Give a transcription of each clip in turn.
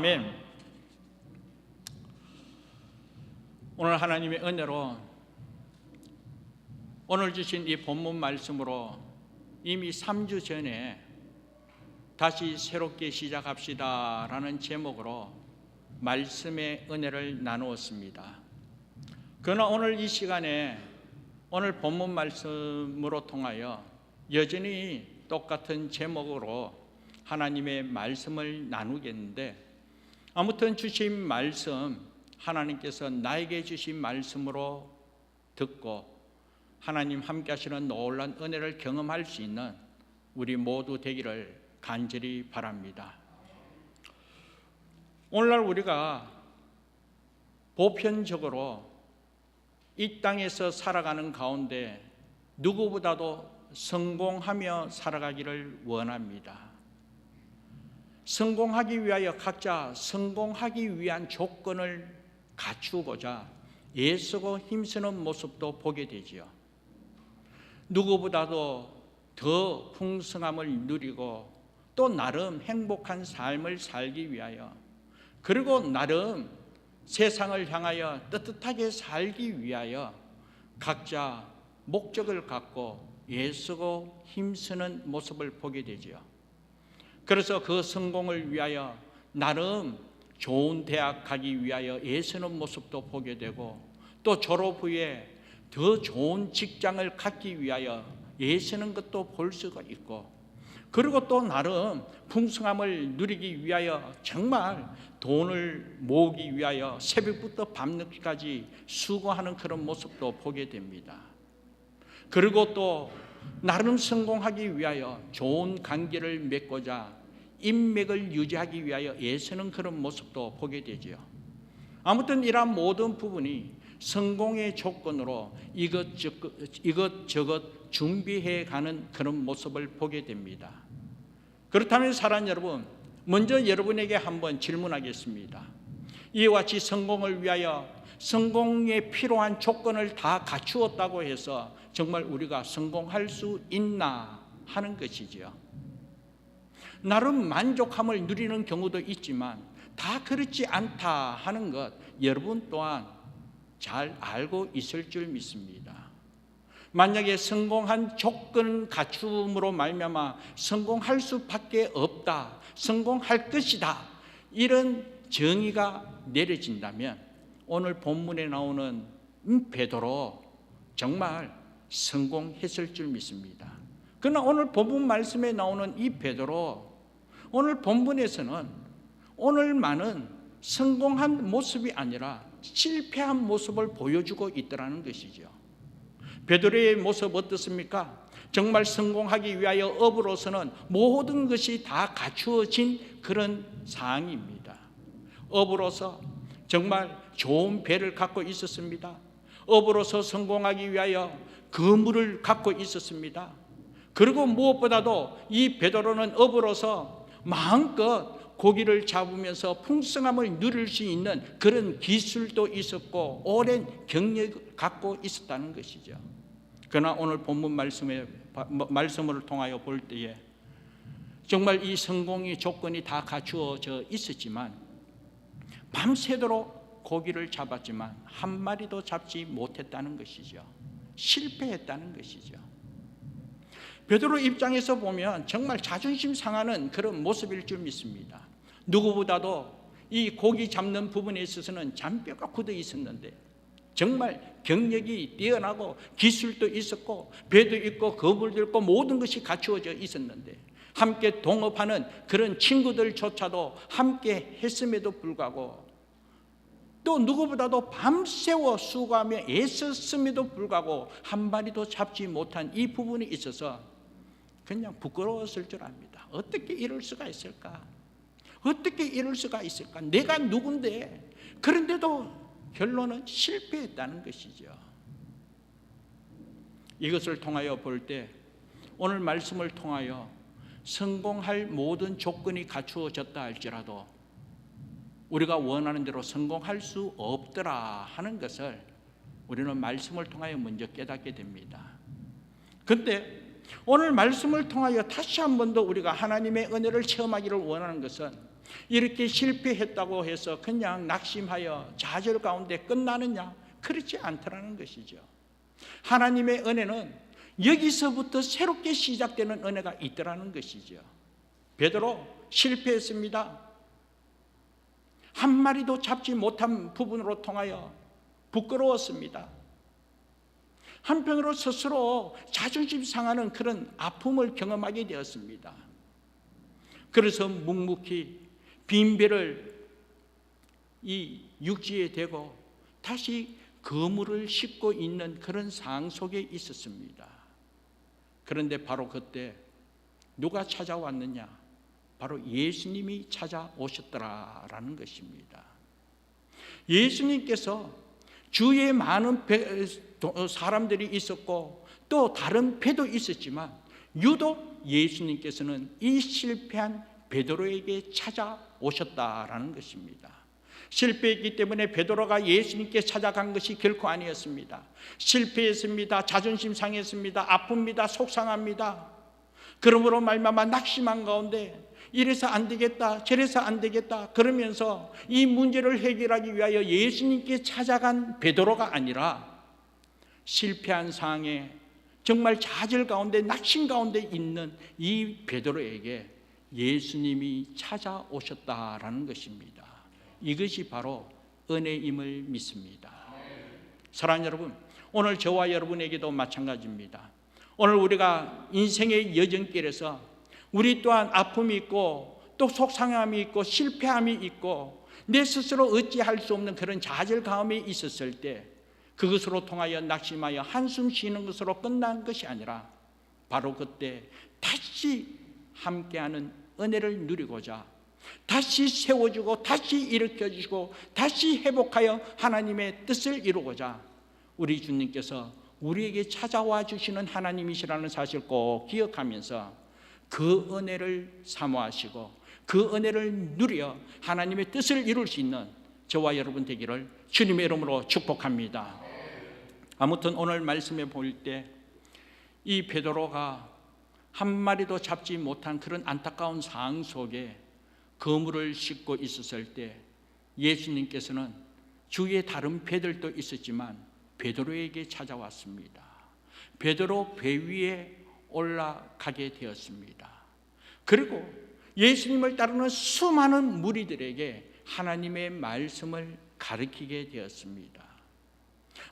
아멘. 오늘 하나님의 은혜로 오늘 주신 이 본문 말씀으로 이미 3주 전에 다시 새롭게 시작합시다 라는 제목으로 말씀의 은혜를 나누었습니다. 그러나 오늘 이 시간에 오늘 본문 말씀으로 통하여 여전히 똑같은 제목으로 하나님의 말씀을 나누겠는데, 아무튼 주신 말씀, 하나님께서 나에게 주신 말씀으로 듣고 하나님 함께 하시는 놀라운 은혜를 경험할 수 있는 우리 모두 되기를 간절히 바랍니다. 오늘날 우리가 보편적으로 이 땅에서 살아가는 가운데 누구보다도 성공하며 살아가기를 원합니다. 성공하기 위하여 각자 성공하기 위한 조건을 갖추고자 애쓰고 힘쓰는 모습도 보게 되지요. 누구보다도 더 풍성함을 누리고 또 나름 행복한 삶을 살기 위하여, 그리고 나름 세상을 향하여 떳떳하게 살기 위하여 각자 목적을 갖고 애쓰고 힘쓰는 모습을 보게 되지요. 그래서 그 성공을 위하여 나름 좋은 대학 가기 위하여 애쓰는 모습도 보게 되고, 또 졸업 후에 더 좋은 직장을 갖기 위하여 애쓰는 것도 볼 수가 있고, 그리고 또 나름 풍성함을 누리기 위하여 정말 돈을 모으기 위하여 새벽부터 밤늦게까지 수고하는 그런 모습도 보게 됩니다. 그리고 또 나름 성공하기 위하여 좋은 관계를 맺고자 인맥을 유지하기 위하여 애쓰는 그런 모습도 보게 되죠. 아무튼 이러한 모든 부분이 성공의 조건으로 이것저것 준비해 가는 그런 모습을 보게 됩니다. 그렇다면 사랑하는 여러분, 먼저 여러분에게 한번 질문하겠습니다. 이와 같이 성공을 위하여 성공에 필요한 조건을 다 갖추었다고 해서 정말 우리가 성공할 수 있나 하는 것이죠. 나름 만족함을 누리는 경우도 있지만 다 그렇지 않다 하는 것 여러분 또한 잘 알고 있을 줄 믿습니다. 만약에 성공한 조건 갖춤으로 말미암아 성공할 수밖에 없다, 성공할 것이다, 이런 정의가 내려진다면 오늘 본문에 나오는 베드로 정말 성공했을 줄 믿습니다. 그러나 오늘 본문 말씀에 나오는 이 베드로, 오늘 본문에서는 오늘만은 성공한 모습이 아니라 실패한 모습을 보여주고 있더라는 것이죠. 베드로의 모습 어떻습니까? 정말 성공하기 위하여 업으로서는 모든 것이 다 갖추어진 그런 상황입니다. 업으로서 정말 좋은 배를 갖고 있었습니다. 업으로서 성공하기 위하여 거물을 갖고 있었습니다. 그리고 무엇보다도 이 베드로는 업으로서 마음껏 고기를 잡으면서 풍성함을 누릴 수 있는 그런 기술도 있었고 오랜 경력을 갖고 있었다는 것이죠. 그러나 오늘 본문 말씀을 통하여 볼 때에 정말 이 성공의 조건이 다 갖추어져 있었지만 밤새도록 고기를 잡았지만 한 마리도 잡지 못했다는 것이죠. 실패했다는 것이죠. 베드로 입장에서 보면 정말 자존심 상하는 그런 모습일 줄 믿습니다. 누구보다도 이 고기 잡는 부분에 있어서는 잔뼈가 굳어 있었는데 정말 경력이 뛰어나고 기술도 있었고 배도 있고 거물도 있고 모든 것이 갖추어져 있었는데 함께 동업하는 그런 친구들조차도 함께 했음에도 불구하고 또 누구보다도 밤새워 수고하며 애썼음에도 불구하고 한 마리도 잡지 못한 이 부분이 있어서 그냥 부끄러웠을 줄 압니다. 어떻게 이럴 수가 있을까? 어떻게 이럴 수가 있을까? 내가 누군데? 그런데도 결론은 실패했다는 것이죠. 이것을 통하여 볼 때 오늘 말씀을 통하여 성공할 모든 조건이 갖추어졌다 할지라도 우리가 원하는 대로 성공할 수 없더라 하는 것을 우리는 말씀을 통하여 먼저 깨닫게 됩니다. 그런데 오늘 말씀을 통하여 다시 한 번 더 우리가 하나님의 은혜를 체험하기를 원하는 것은 이렇게 실패했다고 해서 그냥 낙심하여 좌절 가운데 끝나느냐? 그렇지 않더라는 것이죠. 하나님의 은혜는 여기서부터 새롭게 시작되는 은혜가 있더라는 것이죠. 베드로 실패했습니다. 한 마리도 잡지 못한 부분으로 통하여 부끄러웠습니다. 한편으로 스스로 자존심 상하는 그런 아픔을 경험하게 되었습니다. 그래서 묵묵히 빈배를 이 육지에 대고 다시 그물을 싣고 있는 그런 상황 속에 있었습니다. 그런데 바로 그때 누가 찾아왔느냐? 바로 예수님이 찾아오셨더라라는 것입니다. 예수님께서 주위에 많은 사람들이 있었고 또 다른 배도 있었지만 유독 예수님께서는 이 실패한 베드로에게 찾아오셨다라는 것입니다. 실패했기 때문에 베드로가 예수님께 찾아간 것이 결코 아니었습니다. 실패했습니다. 자존심 상했습니다. 아픕니다. 속상합니다. 그러므로 말미암아 낙심한 가운데 이래서 안 되겠다, 저래서 안 되겠다 그러면서 이 문제를 해결하기 위하여 예수님께 찾아간 베드로가 아니라 실패한 상황에 정말 좌절 가운데 낙심 가운데 있는 이 베드로에게 예수님이 찾아오셨다라는 것입니다. 이것이 바로 은혜임을 믿습니다. 사랑하는 여러분, 오늘 저와 여러분에게도 마찬가지입니다. 오늘 우리가 인생의 여정길에서 우리 또한 아픔이 있고 또 속상함이 있고 실패함이 있고 내 스스로 어찌할 수 없는 그런 좌절감이 있었을 때 그것으로 통하여 낙심하여 한숨 쉬는 것으로 끝난 것이 아니라 바로 그때 다시 함께하는 은혜를 누리고자 다시 세워주고 다시 일으켜주시고 다시 회복하여 하나님의 뜻을 이루고자 우리 주님께서 우리에게 찾아와 주시는 하나님이시라는 사실 꼭 기억하면서 그 은혜를 사모하시고 그 은혜를 누려 하나님의 뜻을 이룰 수 있는 저와 여러분 되기를 주님의 이름으로 축복합니다. 아무튼 오늘 말씀에 볼 때 이 베드로가 한 마리도 잡지 못한 그런 안타까운 상황 속에 그물을 싣고 있었을 때 예수님께서는 주위에 다른 배들도 있었지만 베드로에게 찾아왔습니다. 베드로 배 위에 올라가게 되었습니다. 그리고 예수님을 따르는 수많은 무리들에게 하나님의 말씀을 가르치게 되었습니다.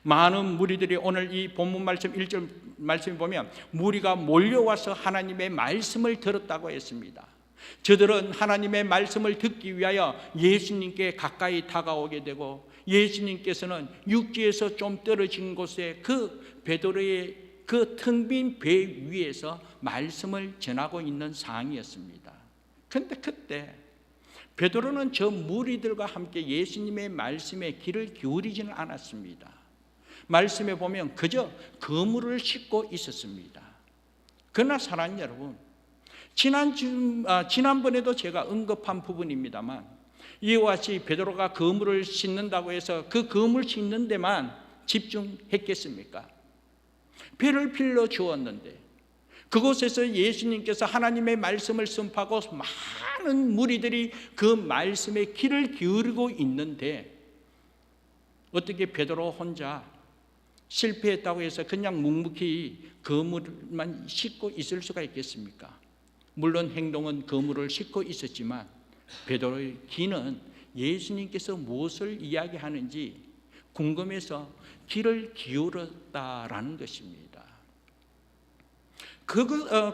많은 무리들이 오늘 이 본문 말씀 1절 말씀에 보면 무리가 몰려와서 하나님의 말씀을 들었다고 했습니다. 저들은 하나님의 말씀을 듣기 위하여 예수님께 가까이 다가오게 되고 예수님께서는 육지에서 좀 떨어진 곳에 그 베드로의 그 텅 빈 배 위에서 말씀을 전하고 있는 상황이었습니다. 그런데 그때 베드로는 저 무리들과 함께 예수님의 말씀에 귀를 기울이지는 않았습니다. 말씀에 보면 그저 그물을 싣고 있었습니다. 그러나 사랑하는 여러분, 지난번에도 제가 언급한 부분입니다만 이와 같이 베드로가 그물을 싣는다고 해서 그 그물 싣는 데만 집중했겠습니까? 배를 빌려 주었는데 그곳에서 예수님께서 하나님의 말씀을 선포하고 많은 무리들이 그 말씀에 귀를 기울이고 있는데 어떻게 베드로 혼자 실패했다고 해서 그냥 묵묵히 그물만 싣고 있을 수가 있겠습니까? 물론 행동은 그물을 싣고 있었지만 베드로의 귀는 예수님께서 무엇을 이야기하는지 궁금해서 귀를 기울였다라는 것입니다.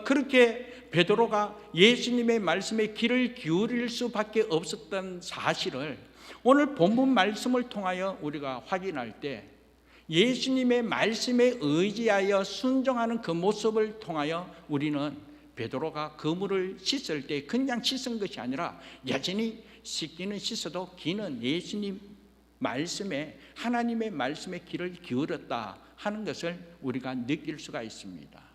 그렇게 베드로가 예수님의 말씀에 귀를 기울일 수밖에 없었던 사실을 오늘 본문 말씀을 통하여 우리가 확인할 때 예수님의 말씀에 의지하여 순종하는 그 모습을 통하여 우리는 베드로가 그물을 씻을 때 그냥 씻은 것이 아니라 여전히 씻기는 씻어도 귀는 예수님 말씀에 하나님의 말씀에 귀를 기울였다 하는 것을 우리가 느낄 수가 있습니다.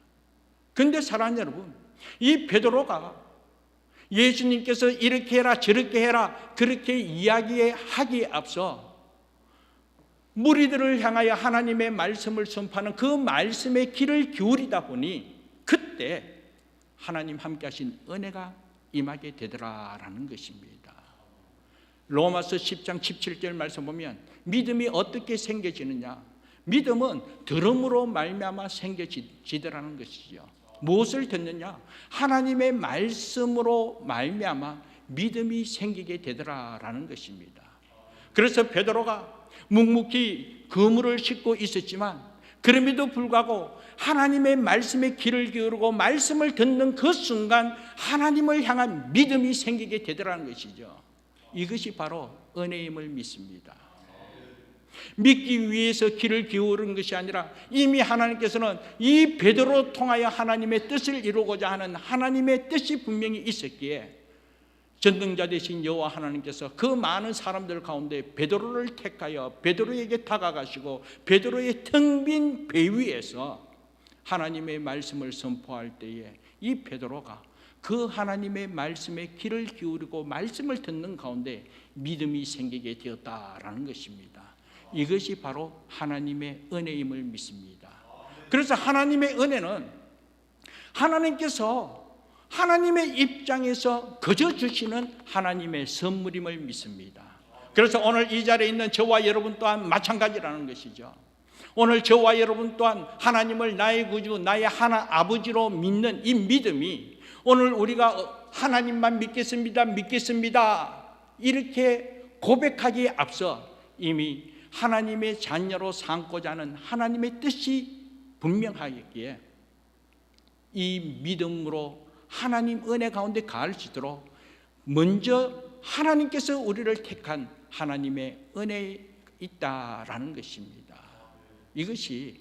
그런데 사랑하는 여러분, 이 베드로가 예수님께서 이렇게 해라 저렇게 해라 그렇게 이야기하기에 앞서 무리들을 향하여 하나님의 말씀을 선포하는 그 말씀에 귀를 기울이다 보니 그때 하나님 함께 하신 은혜가 임하게 되더라라는 것입니다. 로마서 10장 17절 말씀 보면 믿음이 어떻게 생겨지느냐? 믿음은 들음으로 말미암아 생겨지더라는 것이죠. 무엇을 듣느냐? 하나님의 말씀으로 말미암아 믿음이 생기게 되더라라는 것입니다. 그래서 베드로가 묵묵히 그물을 싣고 있었지만 그럼에도 불구하고 하나님의 말씀에 귀를 기울이고 말씀을 듣는 그 순간 하나님을 향한 믿음이 생기게 되더라는 것이죠. 이것이 바로 은혜임을 믿습니다. 믿기 위해서 귀를 기울인 것이 아니라 이미 하나님께서는 이 베드로를 통하여 하나님의 뜻을 이루고자 하는 하나님의 뜻이 분명히 있었기에 전능자 되신 여호와 하나님께서 그 많은 사람들 가운데 베드로를 택하여 베드로에게 다가가시고 베드로의 텅 빈 배 위에서 하나님의 말씀을 선포할 때에 이 베드로가 그 하나님의 말씀에 귀를 기울이고 말씀을 듣는 가운데 믿음이 생기게 되었다라는 것입니다. 이것이 바로 하나님의 은혜임을 믿습니다. 그래서 하나님의 은혜는 하나님께서 하나님의 입장에서 거저 주시는 하나님의 선물임을 믿습니다. 그래서 오늘 이 자리에 있는 저와 여러분 또한 마찬가지라는 것이죠. 오늘 저와 여러분 또한 하나님을 나의 구주, 나의 아버지로 믿는 이 믿음이 오늘 우리가 하나님만 믿겠습니다, 믿겠습니다 이렇게 고백하기에 앞서 이미 하나님의 자녀로 삼고자 하는 하나님의 뜻이 분명하기에 이 믿음으로 하나님 은혜 가운데 가을 수 있도록 먼저 하나님께서 우리를 택한 하나님의 은혜에 있다라는 것입니다. 이것이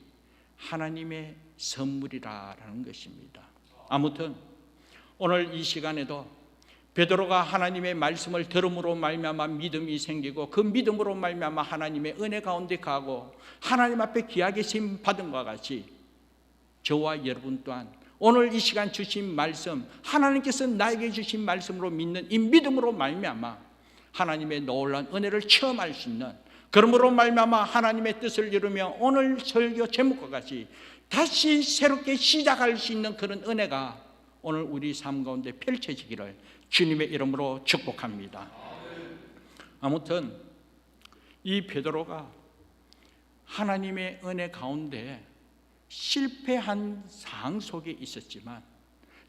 하나님의 선물이라는 것입니다. 아무튼 오늘 이 시간에도 베드로가 하나님의 말씀을 들음으로 말미암아 믿음이 생기고 그 믿음으로 말미암아 하나님의 은혜 가운데 가고 하나님 앞에 귀하게 쓰임 받은 것과 같이 저와 여러분 또한 오늘 이 시간 주신 말씀, 하나님께서 나에게 주신 말씀으로 믿는 이 믿음으로 말미암아 하나님의 놀라운 은혜를 체험할 수 있는, 그러므로 말미암아 하나님의 뜻을 이루며 오늘 설교 제목과 같이 다시 새롭게 시작할 수 있는 그런 은혜가 오늘 우리 삶 가운데 펼쳐지기를 주님의 이름으로 축복합니다. 아무튼 이 베드로가 하나님의 은혜 가운데 실패한 상황 속에 있었지만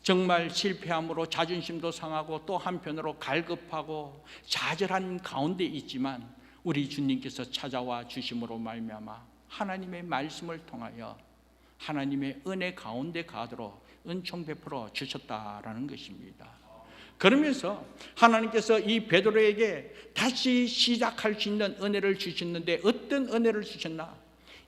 정말 실패함으로 자존심도 상하고 또 한편으로 갈급하고 좌절한 가운데 있지만 우리 주님께서 찾아와 주심으로 말미암아 하나님의 말씀을 통하여 하나님의 은혜 가운데 가도록 은총 베풀어 주셨다라는 것입니다. 그러면서 하나님께서 이 베드로에게 다시 시작할 수 있는 은혜를 주셨는데 어떤 은혜를 주셨나?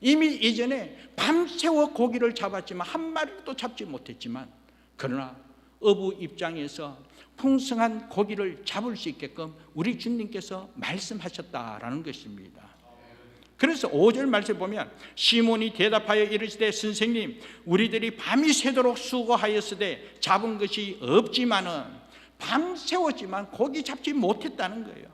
이미 이전에 밤새워 고기를 잡았지만 한 마리도 잡지 못했지만 그러나 어부 입장에서 풍성한 고기를 잡을 수 있게끔 우리 주님께서 말씀하셨다라는 것입니다. 그래서 5절 말씀 보면 시몬이 대답하여 이르시되 선생님 우리들이 밤이 새도록 수고하였으되 잡은 것이 없지만은 밤새웠지만 고기 잡지 못했다는 거예요.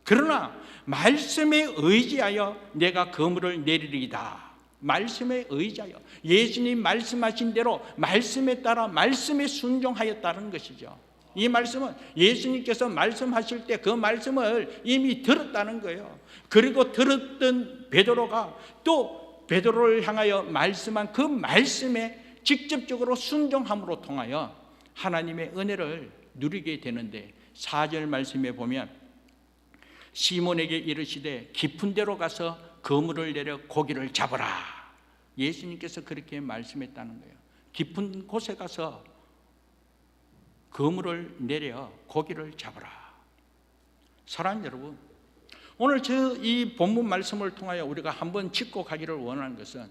그러나 말씀에 의지하여 내가 그물을 내리리이다. 말씀에 의지하여 예수님 말씀하신 대로 말씀에 따라 말씀에 순종하였다는 것이죠. 이 말씀은 예수님께서 말씀하실 때 그 말씀을 이미 들었다는 거예요. 그리고 들었던 베드로가 또 베드로를 향하여 말씀한 그 말씀에 직접적으로 순종함으로 통하여 하나님의 은혜를 누리게 되는데 4절 말씀에 보면 시몬에게 이르시되 깊은 데로 가서 그물을 내려 고기를 잡으라. 예수님께서 그렇게 말씀했다는 거예요. 깊은 곳에 가서 그물을 내려 고기를 잡으라. 사랑하는 여러분, 오늘 이 본문 말씀을 통하여 우리가 한번 짚고 가기를 원하는 것은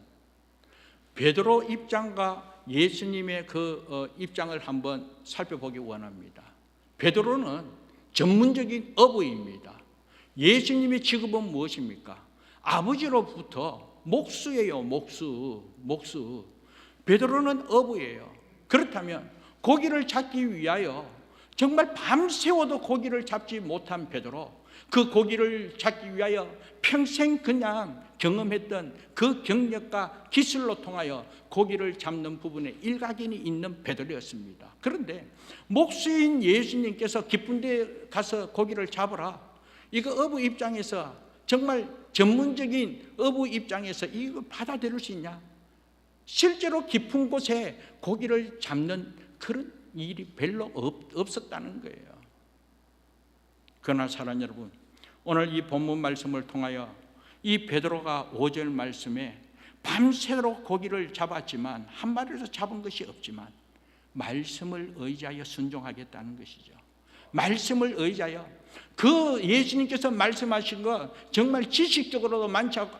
베드로 입장과 예수님의 그 입장을 한번 살펴보기 원합니다. 베드로는 전문적인 어부입니다. 예수님의 직업은 무엇입니까? 아버지로부터 목수예요. 목수. 베드로는 어부예요. 그렇다면 고기를 잡기 위하여 정말 밤새워도 고기를 잡지 못한 베드로, 그 고기를 잡기 위하여 평생 그냥 경험했던 그 경력과 기술로 통하여 고기를 잡는 부분에 일각이 있는 베드로였습니다. 그런데 목수인 예수님께서 깊은 데 가서 고기를 잡으라, 이거 어부 입장에서 정말 전문적인 어부 입장에서 이거 받아들일 수 있냐? 실제로 깊은 곳에 고기를 잡는 그런 일이 별로 없었다는 거예요. 그러나 사랑하는 여러분, 오늘 이 본문 말씀을 통하여 이 베드로가 5절 말씀에 밤새도록 고기를 잡았지만 한 마리도 잡은 것이 없지만 말씀을 의지하여 순종하겠다는 것이죠. 말씀을 의지하여 그 예수님께서 말씀하신 거 정말 지식적으로도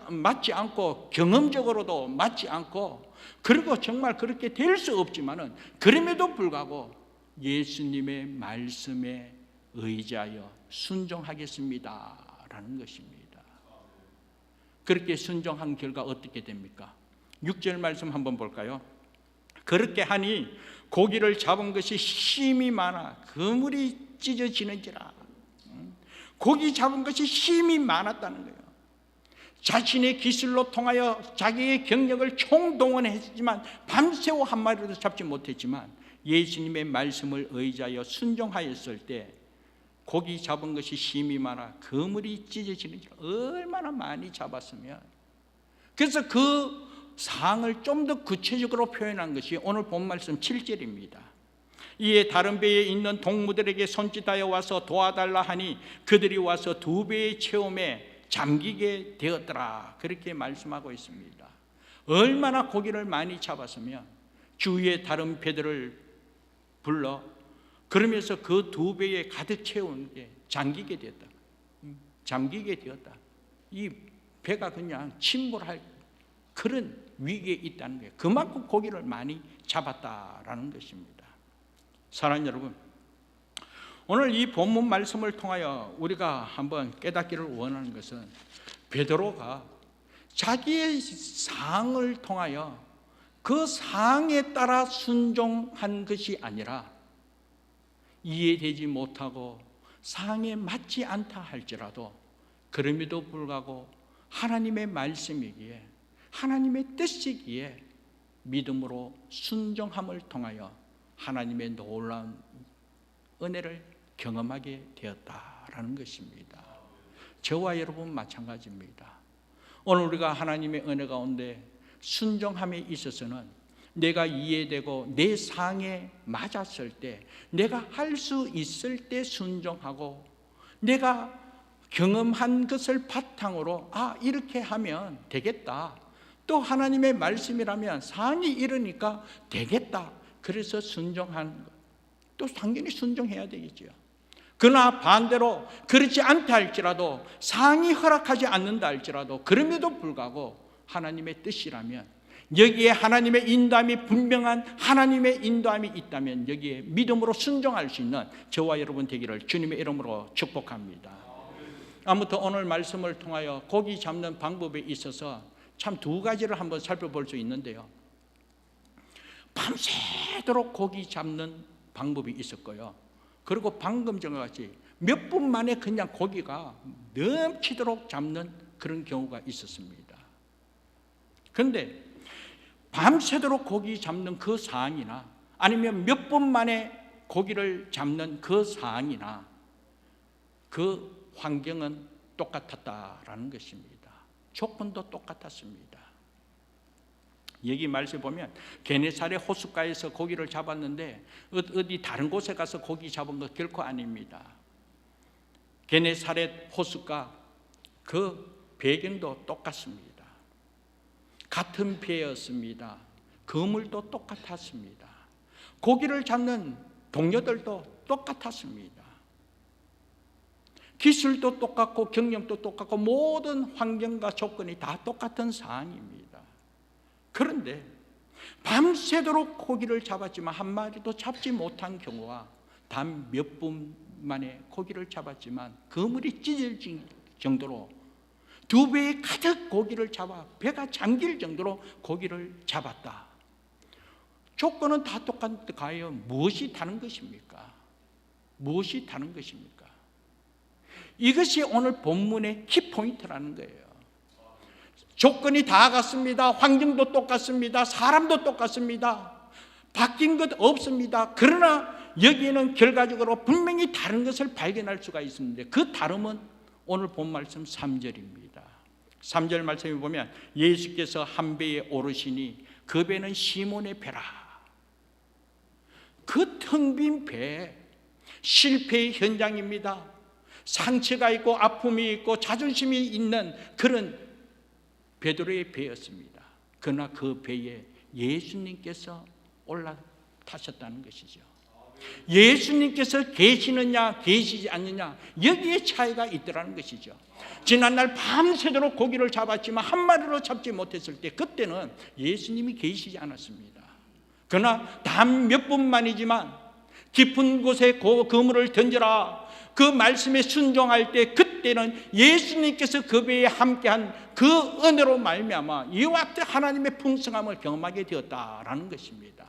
맞지 않고 경험적으로도 맞지 않고 그리고 정말 그렇게 될 수 없지만은 그럼에도 불구하고 예수님의 말씀에 의지하여 순종하겠습니다라는 것입니다. 그렇게 순종한 결과 어떻게 됩니까? 6절 말씀 한번 볼까요? 그렇게 하니 고기를 잡은 것이 힘이 많아 그물이 찢어지는지라. 고기 잡은 것이 힘이 많았다는 거예요. 자신의 기술로 통하여 자기의 경력을 총동원했지만 밤새워 한 마리도 잡지 못했지만 예수님의 말씀을 의지하여 순종하였을 때 고기 잡은 것이 힘이 많아 그물이 찢어지는지 얼마나 많이 잡았으면. 그래서 그 사항을 좀 더 구체적으로 표현한 것이 오늘 본 말씀 7절입니다. 이에 다른 배에 있는 동무들에게 손짓하여 와서 도와달라 하니 그들이 와서 2배의 체험에 잠기게 되었더라. 그렇게 말씀하고 있습니다. 얼마나 고기를 많이 잡았으면 주위의 다른 배들을 불러 그러면서 그 2배에 가득 채운 게 잠기게 되었다. 잠기게 되었다. 이 배가 그냥 침몰할 그런 위기에 있다는 거예요. 그만큼 고기를 많이 잡았다라는 것입니다. 사랑하는 여러분, 오늘 이 본문 말씀을 통하여 우리가 한번 깨닫기를 원하는 것은 베드로가 자기의 사항을 통하여 그 사항에 따라 순종한 것이 아니라 이해되지 못하고 사항에 맞지 않다 할지라도 그럼에도 불구하고 하나님의 말씀이기에 하나님의 뜻이기에 믿음으로 순종함을 통하여 하나님의 놀라운 은혜를 경험하게 되었다라는 것입니다. 저와 여러분 마찬가지입니다. 오늘 우리가 하나님의 은혜 가운데 순종함에 있어서는 내가 이해되고 내 상에 맞았을 때 내가 할 수 있을 때 순종하고 내가 경험한 것을 바탕으로 이렇게 하면 되겠다. 또 하나님의 말씀이라면 상이 이러니까 되겠다. 그래서 순종하는 것. 또 당연히 순종해야 되겠죠. 그러나 반대로 그렇지 않다 할지라도 상이 허락하지 않는다 할지라도 그럼에도 불구하고 하나님의 뜻이라면 여기에 하나님의 인도함이 분명한 하나님의 인도함이 있다면 여기에 믿음으로 순종할 수 있는 저와 여러분 되기를 주님의 이름으로 축복합니다. 아무튼 오늘 말씀을 통하여 고기 잡는 방법에 있어서 참 2가지를 한번 살펴볼 수 있는데요. 밤새도록 고기 잡는 방법이 있었고요. 그리고 방금 전과 같이 몇 분 만에 그냥 고기가 넘치도록 잡는 그런 경우가 있었습니다. 그런데 밤새도록 고기 잡는 그 사항이나 아니면 몇 분 만에 고기를 잡는 그 사항이나 그 환경은 똑같았다라는 것입니다. 조건도 똑같았습니다. 여기 말씀 보면 게네사렛 호숫가에서 고기를 잡았는데 어디 다른 곳에 가서 고기 잡은 것 결코 아닙니다. 게네사렛 호숫가 그 배경도 똑같습니다. 같은 배였습니다. 그물도 똑같았습니다. 고기를 잡는 동료들도 똑같았습니다. 기술도 똑같고 경력도 똑같고 모든 환경과 조건이 다 똑같은 상황입니다. 그런데 밤새도록 고기를 잡았지만 한 마리도 잡지 못한 경우와 단 몇 분 만에 고기를 잡았지만 그물이 찢어질 정도로 2배에 가득 고기를 잡아 배가 잠길 정도로 고기를 잡았다. 조건은 다 똑같은데 과연 무엇이 다른 것입니까? 무엇이 다른 것입니까? 이것이 오늘 본문의 키포인트라는 거예요. 조건이 다 같습니다. 환경도 똑같습니다. 사람도 똑같습니다. 바뀐 것 없습니다. 그러나 여기에는 결과적으로 분명히 다른 것을 발견할 수가 있습니다. 그 다름은 오늘 본 말씀 3절입니다. 3절 말씀에 보면 예수께서 한 배에 오르시니 그 배는 시몬의 배라. 그 텅 빈 배, 실패의 현장입니다. 상처가 있고 아픔이 있고 자존심이 있는 그런 베드로의 배였습니다. 그러나 그 배에 예수님께서 올라타셨다는 것이죠. 예수님께서 계시느냐 계시지 않느냐, 여기에 차이가 있더라는 것이죠. 지난날 밤새도록 고기를 잡았지만 한 마리로 잡지 못했을 때 그때는 예수님이 계시지 않았습니다. 그러나 단 몇 분만이지만 깊은 곳에 그물을 던져라, 그 말씀에 순종할 때 그때는 예수님께서 그 배에 함께한 그 은혜로 말미암아 이와 같은 하나님의 풍성함을 경험하게 되었다라는 것입니다.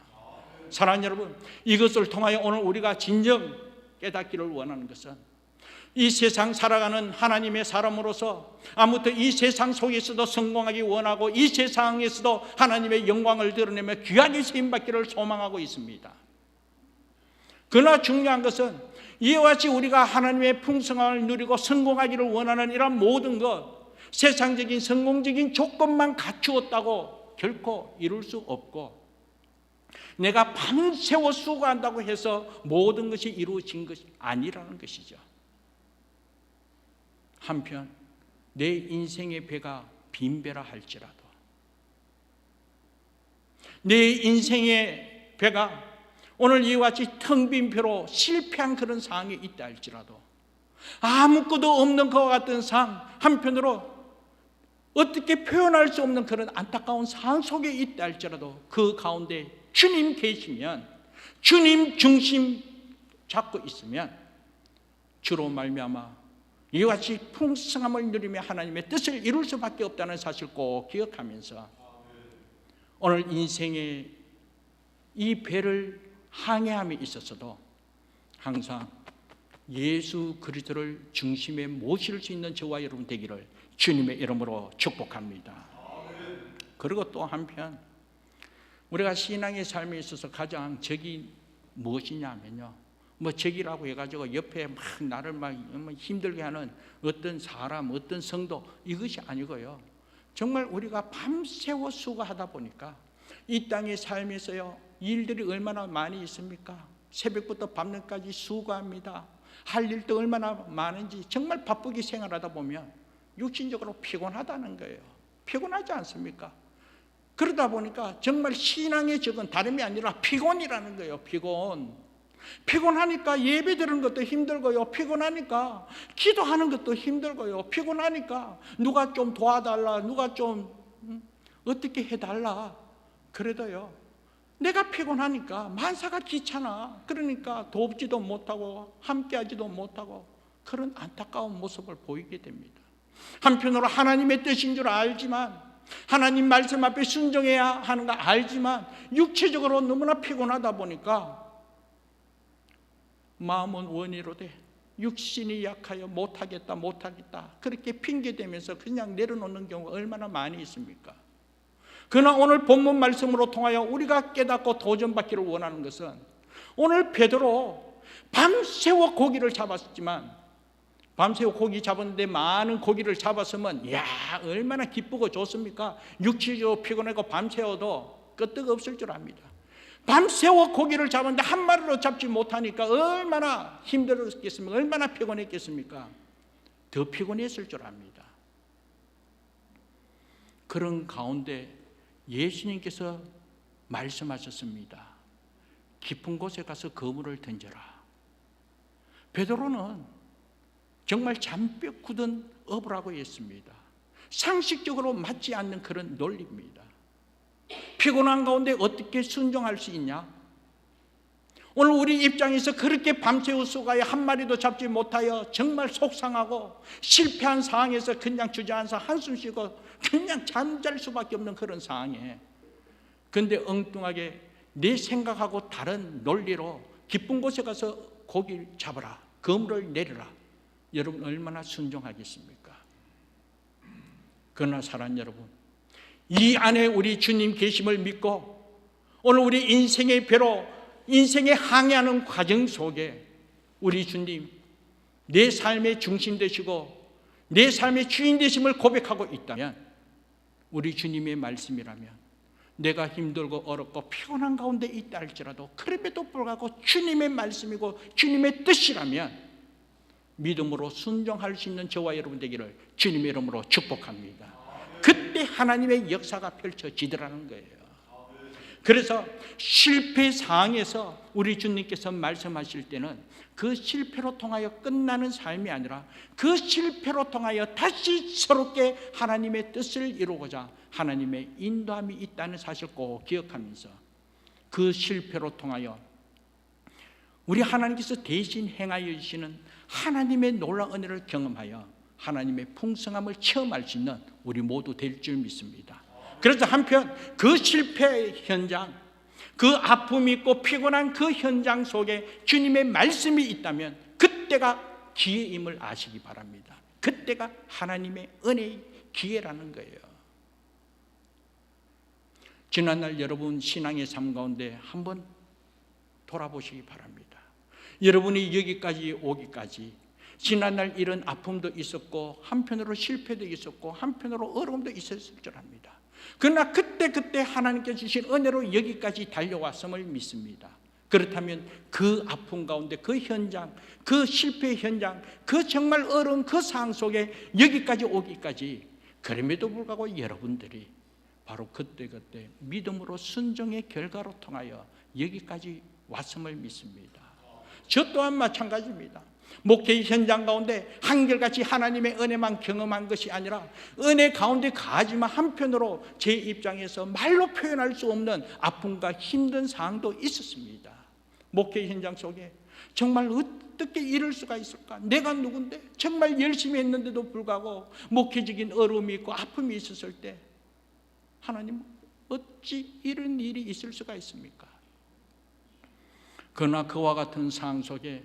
사랑하는 여러분, 이것을 통하여 오늘 우리가 진정 깨닫기를 원하는 것은, 이 세상 살아가는 하나님의 사람으로서 아무튼 이 세상 속에서도 성공하기 원하고 이 세상에서도 하나님의 영광을 드러내며 귀하게 쓰임받기를 소망하고 있습니다. 그러나 중요한 것은 이와 같이 우리가 하나님의 풍성함을 누리고 성공하기를 원하는 이런 모든 것, 세상적인 성공적인 조건만 갖추었다고 결코 이룰 수 없고, 내가 밤새워 수고한다고 해서 모든 것이 이루어진 것이 아니라는 것이죠. 한편 내 인생의 배가 빈 배라 할지라도, 내 인생의 배가 오늘 이와 같이 텅 빈 배로 실패한 그런 상황이 있다 할지라도, 아무것도 없는 것과 같은 상황, 한편으로 어떻게 표현할 수 없는 그런 안타까운 상황 속에 있다 할지라도 그 가운데 주님 계시면, 주님 중심 잡고 있으면 주로 말미암아 이와 같이 풍성함을 누리며 하나님의 뜻을 이룰 수밖에 없다는 사실 꼭 기억하면서, 오늘 인생의 이 배를 항해함에 있어서도 항상 예수 그리스도를 중심에 모실 수 있는 저와 여러분 되기를 주님의 이름으로 축복합니다. 그리고 또 한편 우리가 신앙의 삶에 있어서 가장 적이 무엇이냐면요, 뭐 적이라고 해가지고 옆에 막 나를 막 힘들게 하는 어떤 사람, 어떤 성도, 이것이 아니고요, 정말 우리가 밤새워 수고하다 보니까 이 땅의 삶에서요 일들이 얼마나 많이 있습니까? 새벽부터 밤늦게까지 수고합니다. 할 일도 얼마나 많은지 정말 바쁘게 생활하다 보면 육신적으로 피곤하다는 거예요. 피곤하지 않습니까? 그러다 보니까 정말 신앙의 적은 다름이 아니라 피곤이라는 거예요. 피곤하니까 예배 드리는 것도 힘들고요, 피곤하니까 기도하는 것도 힘들고요, 피곤하니까 누가 좀 도와달라, 누가 좀 어떻게 해달라 그래도요, 내가 피곤하니까 만사가 귀찮아. 그러니까 돕지도 못하고 함께하지도 못하고 그런 안타까운 모습을 보이게 됩니다. 한편으로 하나님의 뜻인 줄 알지만, 하나님 말씀 앞에 순종해야 하는 거 알지만 육체적으로 너무나 피곤하다 보니까 마음은 원이로 돼 육신이 약하여 못하겠다 그렇게 핑계대면서 그냥 내려놓는 경우가 얼마나 많이 있습니까? 그러나 오늘 본문 말씀으로 통하여 우리가 깨닫고 도전받기를 원하는 것은, 오늘 베드로 밤새워 고기를 잡았지만, 밤새워 고기 잡았는데 많은 고기를 잡았으면 야 얼마나 기쁘고 좋습니까? 육체적으로 피곤하고 밤새워도 끄떡 없을 줄 압니다. 밤새워 고기를 잡았는데 한 마리로 잡지 못하니까 얼마나 힘들었겠습니까? 얼마나 피곤했겠습니까? 더 피곤했을 줄 압니다. 그런 가운데 예수님께서 말씀하셨습니다. 깊은 곳에 가서 그물을 던져라. 베드로는 정말 잔뼈 굳은 어부라고 했습니다. 상식적으로 맞지 않는 그런 논리입니다. 피곤한 가운데 어떻게 순종할 수 있냐? 오늘 우리 입장에서 그렇게 밤새워 수고하여 한 마리도 잡지 못하여 정말 속상하고 실패한 상황에서 그냥 주저앉아서 한숨 쉬고 그냥 잠잘 수밖에 없는 그런 상황에, 그런데 엉뚱하게 내 생각하고 다른 논리로 깊은 곳에 가서 고기를 잡아라, 그물을 내려라. 여러분 얼마나 순종하겠습니까? 그러나 사랑하는 여러분, 이 안에 우리 주님 계심을 믿고 오늘 우리 인생의 배로 인생에 항해하는 과정 속에 우리 주님 내 삶의 중심 되시고 내 삶의 주인 되심을 고백하고 있다면, 우리 주님의 말씀이라면, 내가 힘들고 어렵고 피곤한 가운데 있다 할지라도 그럼에도 불구하고 주님의 말씀이고 주님의 뜻이라면 믿음으로 순종할 수 있는 저와 여러분 되기를 주님의 이름으로 축복합니다. 그때 하나님의 역사가 펼쳐지더라는 거예요. 그래서 실패 상황에서 우리 주님께서 말씀하실 때는 그 실패로 통하여 끝나는 삶이 아니라 그 실패로 통하여 다시 새롭게 하나님의 뜻을 이루고자 하나님의 인도함이 있다는 사실 꼭 기억하면서, 그 실패로 통하여 우리 하나님께서 대신 행하여 주시는 하나님의 놀라운 은혜를 경험하여 하나님의 풍성함을 체험할 수 있는 우리 모두 될 줄 믿습니다. 그래서 한편 그 실패의 현장, 그 아픔이 있고 피곤한 그 현장 속에 주님의 말씀이 있다면 그때가 기회임을 아시기 바랍니다. 그때가 하나님의 은혜의 기회라는 거예요. 지난날 여러분 신앙의 삶 가운데 한번 돌아보시기 바랍니다. 여러분이 여기까지 오기까지 지난날 이런 아픔도 있었고 한편으로 실패도 있었고 한편으로 어려움도 있었을 줄 압니다. 그러나 그때 하나님께 주신 은혜로 여기까지 달려왔음을 믿습니다. 그렇다면 그 아픔 가운데 그 현장, 그 실패의 현장, 그 정말 어려운 그 상황 속에 여기까지 오기까지, 그럼에도 불구하고 여러분들이 바로 그때 믿음으로 순종의 결과로 통하여 여기까지 왔음을 믿습니다. 저 또한 마찬가지입니다. 목회의 현장 가운데 한결같이 하나님의 은혜만 경험한 것이 아니라 은혜 가운데 가하지만 한편으로 제 입장에서 말로 표현할 수 없는 아픔과 힘든 상황도 있었습니다. 목회의 현장 속에 정말 어떻게 이럴 수가 있을까? 내가 누군데 정말 열심히 했는데도 불구하고 목회적인 어려움이 있고 아픔이 있었을 때 하나님 어찌 이런 일이 있을 수가 있습니까? 그러나 그와 같은 상황 속에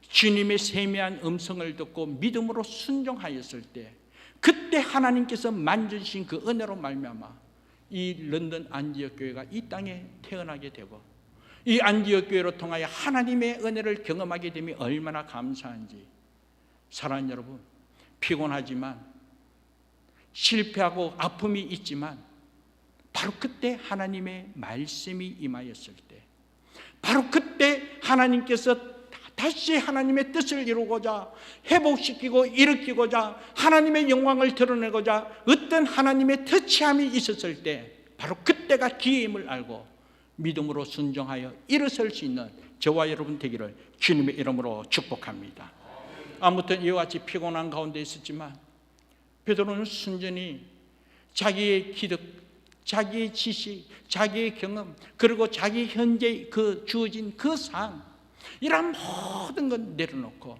주님의 세미한 음성을 듣고 믿음으로 순종하였을 때, 그때 하나님께서 만져주신 그 은혜로 말미암아 이 런던 안디옥 교회가 이 땅에 태어나게 되고, 이 안디옥 교회로 통하여 하나님의 은혜를 경험하게 되면 얼마나 감사한지. 사랑하는 여러분, 피곤하지만 실패하고 아픔이 있지만 바로 그때 하나님의 말씀이 임하였을 때, 바로 그때 하나님께서 다시 하나님의 뜻을 이루고자 회복시키고 일으키고자 하나님의 영광을 드러내고자 어떤 하나님의 터치함이 있었을 때, 바로 그때가 기회임을 알고 믿음으로 순종하여 일어설 수 있는 저와 여러분 되기를 주님의 이름으로 축복합니다. 아무튼 이와 같이 피곤한 가운데 있었지만 베드로는 순전히 자기의 기득, 자기의 지식, 자기의 경험, 그리고 자기 현재 그 주어진 그 상황, 이런 모든 것 내려놓고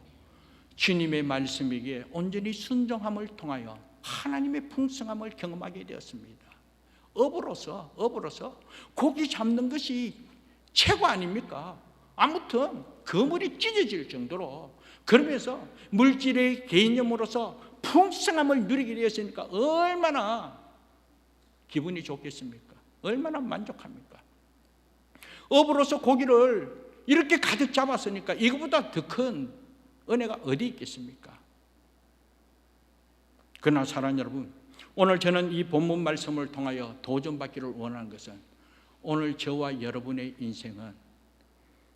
주님의 말씀이기에 온전히 순종함을 통하여 하나님의 풍성함을 경험하게 되었습니다. 업으로서 고기 잡는 것이 최고 아닙니까? 아무튼 그물이 찢어질 정도로, 그러면서 물질의 개념으로서 풍성함을 누리게 되었으니까 얼마나 기분이 좋겠습니까? 얼마나 만족합니까? 업으로서 고기를 이렇게 가득 잡았으니까 이거보다 더 큰 은혜가 어디 있겠습니까? 그러나 사랑하는 여러분, 오늘 저는 이 본문 말씀을 통하여 도전받기를 원하는 것은, 오늘 저와 여러분의 인생은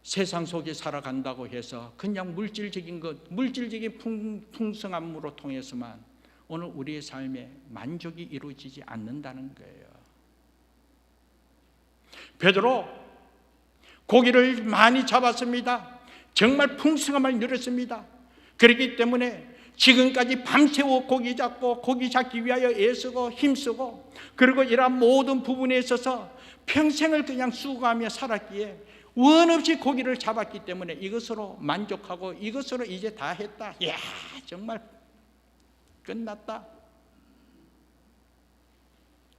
세상 속에 살아간다고 해서 그냥 물질적인 것, 물질적인 풍성함으로 통해서만 오늘 우리의 삶에 만족이 이루어지지 않는다는 거예요. 베드로 고기를 많이 잡았습니다. 정말 풍성함을 누렸습니다. 그렇기 때문에 지금까지 밤새워 고기 잡고 고기 잡기 위하여 애쓰고 힘쓰고, 그리고 이러한 모든 부분에 있어서 평생을 그냥 수고하며 살았기에 원없이 고기를 잡았기 때문에 이것으로 만족하고 이것으로 이제 다 했다, 이야 정말 끝났다,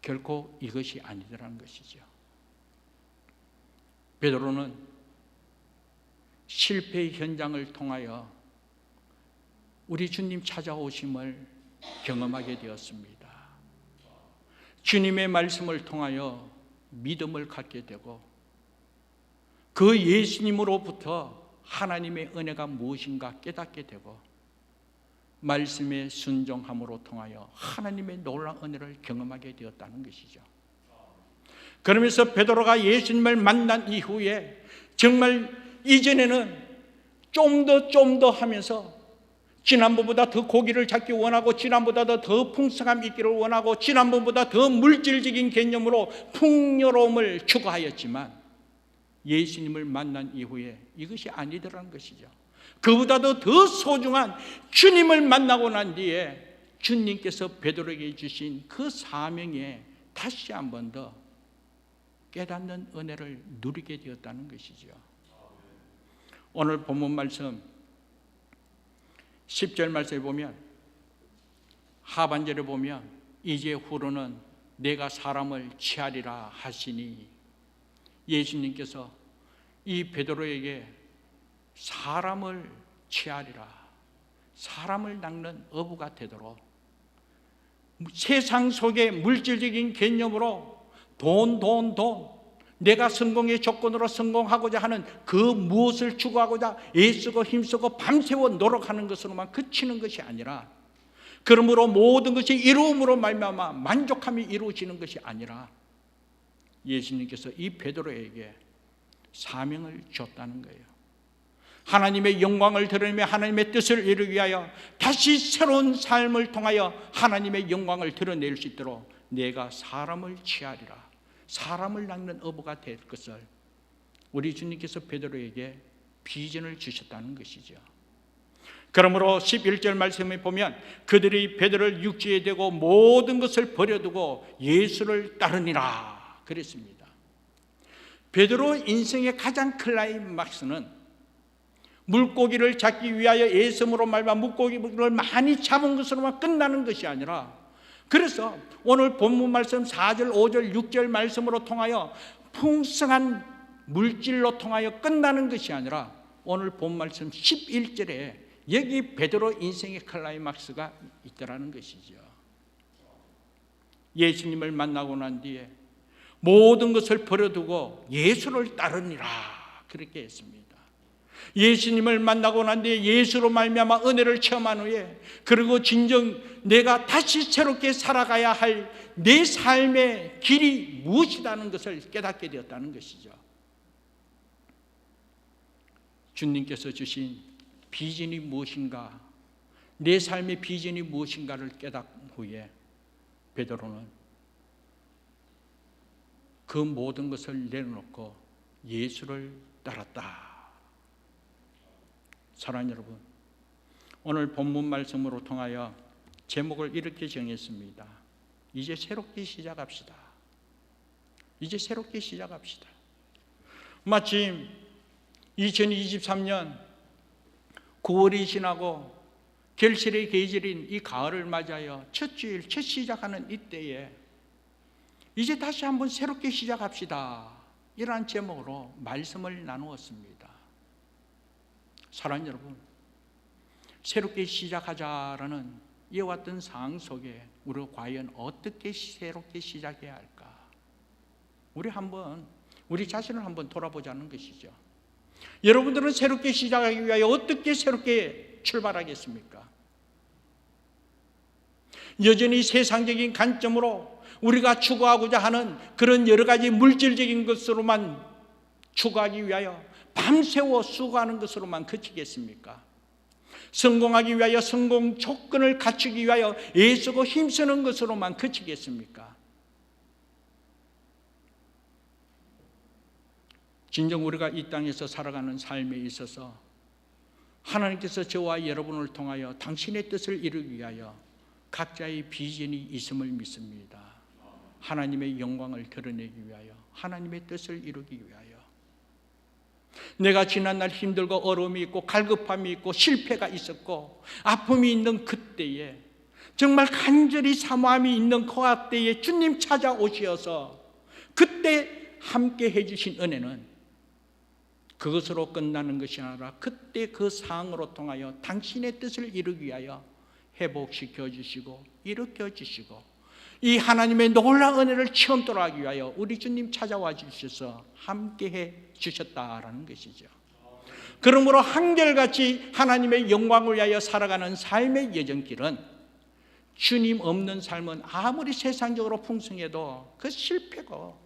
결코 이것이 아니더라는 것이죠. 베드로는 실패의 현장을 통하여 우리 주님 찾아오심을 경험하게 되었습니다. 주님의 말씀을 통하여 믿음을 갖게 되고, 그 예수님으로부터 하나님의 은혜가 무엇인가 깨닫게 되고, 말씀에 순종함으로 통하여 하나님의 놀라운 은혜를 경험하게 되었다는 것이죠. 그러면서 베드로가 예수님을 만난 이후에 정말 이전에는 좀 더 하면서 지난번보다 더 고기를 잡기 원하고, 지난번보다 더 풍성함 있기를 원하고, 지난번보다 더 물질적인 개념으로 풍요로움을 추구하였지만 예수님을 만난 이후에 이것이 아니더라는 것이죠. 그보다도 더 소중한 주님을 만나고 난 뒤에 주님께서 베드로에게 주신 그 사명에 다시 한 번 더 깨닫는 은혜를 누리게 되었다는 것이죠. 오늘 본문 말씀 10절 말씀에 보면, 하반절에 보면 이제 후로는 내가 사람을 취하리라 하시니, 예수님께서 이 베드로에게 사람을 취하리라, 사람을 낚는 어부가 되도록, 세상 속의 물질적인 개념으로 돈, 내가 성공의 조건으로 성공하고자 하는 그 무엇을 추구하고자 애쓰고 힘쓰고 밤새워 노력하는 것으로만 그치는 것이 아니라, 그러므로 모든 것이 이루음으로 말미암아 만족함이 이루어지는 것이 아니라, 예수님께서 이 베드로에게 사명을 줬다는 거예요. 하나님의 영광을 드러내며 하나님의 뜻을 이루기 위하여 다시 새로운 삶을 통하여 하나님의 영광을 드러낼 수 있도록 내가 사람을 취하리라, 사람을 낚는 어부가 될 것을 우리 주님께서 베드로에게 비전을 주셨다는 것이죠. 그러므로 11절 말씀에 보면 그들이 베드로를 육지에 대고 모든 것을 버려두고 예수를 따르니라 그랬습니다. 베드로 인생의 가장 클라이막스는 물고기를 잡기 위하여 애씀으로 말미암아 물고기를 많이 잡은 것으로만 끝나는 것이 아니라, 그래서 오늘 본문 말씀 4절, 5절, 6절 말씀으로 통하여 풍성한 물질로 통하여 끝나는 것이 아니라, 오늘 본 말씀 11절에 여기 베드로 인생의 클라이막스가 있더라는 것이죠. 예수님을 만나고 난 뒤에 모든 것을 버려두고 예수를 따르니라 그렇게 했습니다. 예수님을 만나고 난 뒤에 예수로 말미암아 은혜를 체험한 후에, 그리고 진정 내가 다시 새롭게 살아가야 할 내 삶의 길이 무엇이라는 것을 깨닫게 되었다는 것이죠. 주님께서 주신 비전이 무엇인가, 내 삶의 비전이 무엇인가를 깨닫은 후에 베드로는 그 모든 것을 내려놓고 예수를 따랐다. 사랑하는 여러분, 오늘 본문 말씀으로 통하여 제목을 이렇게 정했습니다. 이제 새롭게 시작합시다. 이제 새롭게 시작합시다. 마침 2023년 9월이 지나고 결실의 계절인 이 가을을 맞아요. 첫 주일, 첫 시작하는 이때에 이제 다시 한번 새롭게 시작합시다, 이러한 제목으로 말씀을 나누었습니다. 사랑하는 여러분, 새롭게 시작하자라는 이와 같은 상황 속에 우리가 과연 어떻게 새롭게 시작해야 할까? 우리 자신을 한번 돌아보자는 것이죠. 여러분들은 새롭게 시작하기 위하여 어떻게 새롭게 출발하겠습니까? 여전히 세상적인 관점으로 우리가 추구하고자 하는 그런 여러 가지 물질적인 것으로만 추구하기 위하여 밤새워 수고하는 것으로만 그치겠습니까? 성공하기 위하여 성공 조건을 갖추기 위하여 애쓰고 힘쓰는 것으로만 그치겠습니까? 진정 우리가 이 땅에서 살아가는 삶에 있어서 하나님께서 저와 여러분을 통하여 당신의 뜻을 이루기 위하여 각자의 비전이 있음을 믿습니다. 하나님의 영광을 드러내기 위하여, 하나님의 뜻을 이루기 위하여. 내가 지난날 힘들고 어려움이 있고 갈급함이 있고 실패가 있었고 아픔이 있는 그때에, 정말 간절히 사모함이 있는 그때에 주님 찾아오셔서 그때 함께 해주신 은혜는 그것으로 끝나는 것이 아니라, 그때 그 상황으로 통하여 당신의 뜻을 이루기 위하여 회복시켜 주시고 일으켜 주시고 이 하나님의 놀라운 은혜를 체험토록 하기 위하여 우리 주님 찾아와 주셔서 함께해 주셨다라는 것이죠. 그러므로 한결같이 하나님의 영광을 위하여 살아가는 삶의 여정길은 주님 없는 삶은 아무리 세상적으로 풍성해도 그 실패고,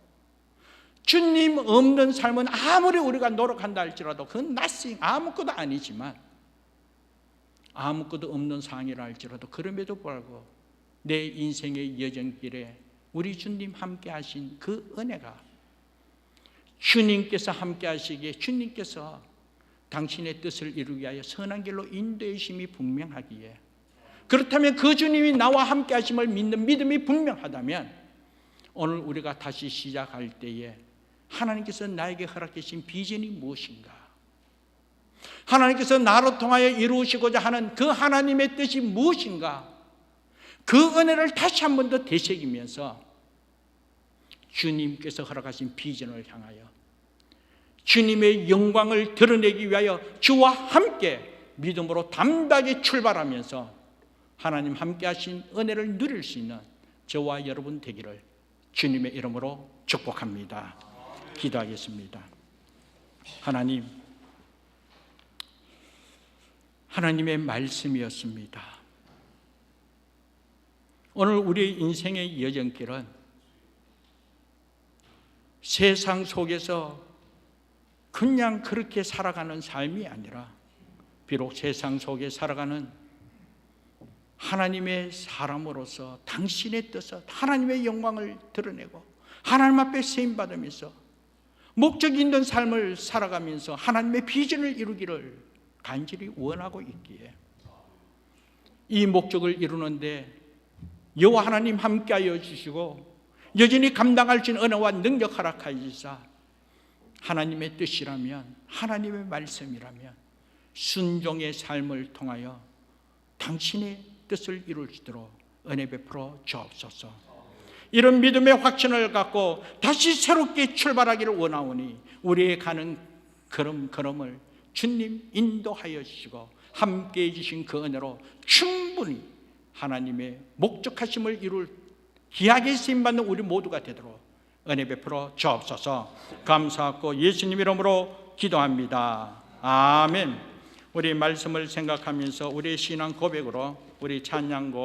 주님 없는 삶은 아무리 우리가 노력한다 할지라도 그건 nothing, 아무것도 아니지만, 아무것도 없는 상황이라 할지라도 그럼에도 불구하고 내 인생의 여정길에 우리 주님 함께 하신 그 은혜가, 주님께서 함께 하시기에 주님께서 당신의 뜻을 이루기 위하여 선한 길로 인도해 주심이 분명하기에, 그렇다면 그 주님이 나와 함께 하심을 믿는 믿음이 분명하다면 오늘 우리가 다시 시작할 때에 하나님께서 나에게 허락해 주신 비전이 무엇인가, 하나님께서 나로 통하여 이루시고자 하는 그 하나님의 뜻이 무엇인가, 그 은혜를 다시 한 번 더 되새기면서 주님께서 허락하신 비전을 향하여 주님의 영광을 드러내기 위하여 주와 함께 믿음으로 담대하게 출발하면서 하나님 함께 하신 은혜를 누릴 수 있는 저와 여러분 되기를 주님의 이름으로 축복합니다. 기도하겠습니다. 하나님의 말씀이었습니다. 오늘 우리의 인생의 여정길은 세상 속에서 그냥 그렇게 살아가는 삶이 아니라, 비록 세상 속에 살아가는 하나님의 사람으로서 당신의 뜻을, 하나님의 영광을 드러내고 하나님 앞에 쓰임받으면서 목적 있는 삶을 살아가면서 하나님의 비전을 이루기를 간절히 원하고 있기에, 이 목적을 이루는데 여호와 하나님 함께하여 주시고 여전히 감당할 수 있는 은혜와 능력 허락하여 주사, 하나님의 뜻이라면, 하나님의 말씀이라면 순종의 삶을 통하여 당신의 뜻을 이룰 수 있도록 은혜 베풀어 주옵소서. 이런 믿음의 확신을 갖고 다시 새롭게 출발하기를 원하오니 우리의 가는 걸음을 주님 인도하여 주시고 함께해 주신 그 은혜로 충분히 하나님의 목적하심을 이룰 귀하게 쓰임받는 우리 모두가 되도록 은혜 베풀어 주옵소서. 감사하고 예수님 이름으로 기도합니다. 아멘. 우리 말씀을 생각하면서 우리의 신앙 고백으로 우리 찬양곡